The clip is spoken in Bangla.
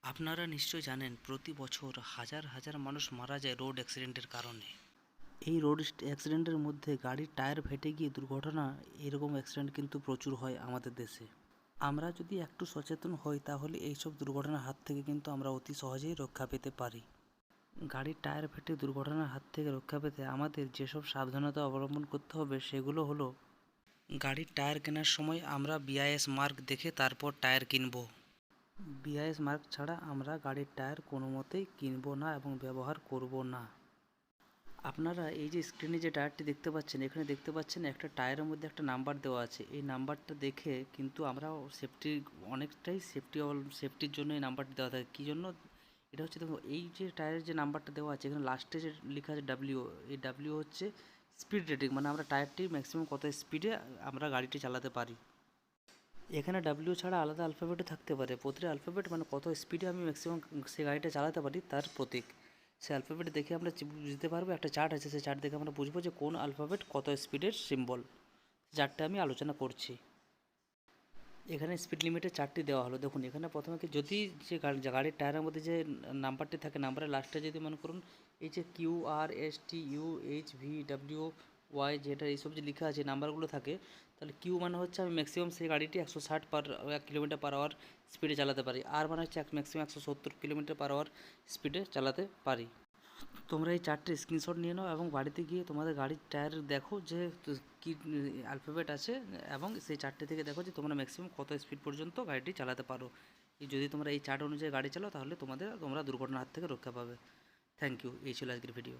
আপনারা নিশ্চয় জানেন প্রতি বছর হাজার হাজার মানুষ মারা যায় রোড অ্যাক্সিডেন্টের কারণে। এই রোড অ্যাক্সিডেন্টের মধ্যে গাড়ির টায়ার ফেটে গিয়ে দুর্ঘটনা, এরকম অ্যাক্সিডেন্ট কিন্তু প্রচুর হয় আমাদের দেশে। আমরা যদি একটু সচেতন হই তাহলে এইসব দুর্ঘটনার হাত থেকে কিন্তু আমরা অতি সহজেই রক্ষা পেতে পারি। গাড়ির টায়ার ফেটে দুর্ঘটনার হাত থেকে রক্ষা পেতে আমাদের যেসব সাবধানতা অবলম্বন করতে হবে সেগুলো হলো, গাড়ির টায়ার কেনার সময় আমরা বিআইএস মার্ক দেখে তারপর টায়ার কিনবো। বিআইএস মার্ক ছাড়া আমরা গাড়ির টায়ার কোনো মতেই কিনবো না এবং ব্যবহার করব না। আপনারা এই যে স্ক্রিনে যে টায়ারটি দেখতে পাচ্ছেন, এখানে দেখতে পাচ্ছেন একটা টায়ারের মধ্যে একটা নাম্বার দেওয়া আছে। এই নাম্বারটা দেখে কিন্তু আমরা অনেকটাই সেফটির জন্য এই নাম্বারটি দেওয়া থাকে। কী জন্য? এটা হচ্ছে, দেখুন, এই যে টায়ারের যে নাম্বারটা দেওয়া আছে এখানে লাস্টে যে লেখা আছে ডাব্লিউ, এই ডাব্লিউ হচ্ছে স্পিড রেটিং, মানে আমরা টায়ারটি ম্যাক্সিমাম কত স্পিডে আমরা গাড়িটি চালাতে পারি। এখানে ডাব্লিউ ছাড়া আলাদা অ্যালফাবেটও থাকতে পারে। প্রতিটা অ্যালফাবেট মানে কত স্পিডে আমি ম্যাক্সিমাম সেই গাড়িটা চালাতে পারি তার প্রতীক। সেই অ্যালফাবেট দেখে আমরা বুঝতে পারবো, একটা চার্ট আছে, সেই চার্ট দেখে আমরা বুঝবো যে কোন অ্যালফাবেট কত স্পিডের সিম্বল। চার্টটা আমি আলোচনা করছি। এখানে স্পিড লিমিটের চার্টটি দেওয়া হলো। দেখুন, এখানে প্রথমে যদি যে গাড়ির টায়ারের মধ্যে যে নাম্বারটি থাকে, নাম্বারের লাস্টে যদি মনে করুন এই যে QRSTUHVWY যেটা এইসব যে লেখা আছে নাম্বারগুলো থাকে, তাহলে কিউ মানে হচ্ছে আমি ম্যাক্সিমাম সেই গাড়িটি 160 কিলোমিটার পার আওয়ার স্পিডে চালাতে পারি। আর মানে হচ্ছে ম্যাক্সিমাম 170 কিলোমিটার পার আওয়ার স্পিডে চালাতে পারি। তোমরা এই চারটে স্ক্রিনশট নিয়ে নাও এবং বাড়িতে গিয়ে তোমাদের গাড়ির টায়ার দেখো যে কী অ্যালফাবেট আছে, এবং সেই চারটে থেকে দেখো যে তোমরা ম্যাক্সিমাম কত স্পিড পর্যন্ত গাড়িটি চালাতে পারো। যদি তোমরা এই চার্ট অনুযায়ী গাড়ি চালাও তাহলে তোমরা দুর্ঘটনার হাত থেকে রক্ষা পাবে। Thank you. এই ছিল আজকের ভিডিও।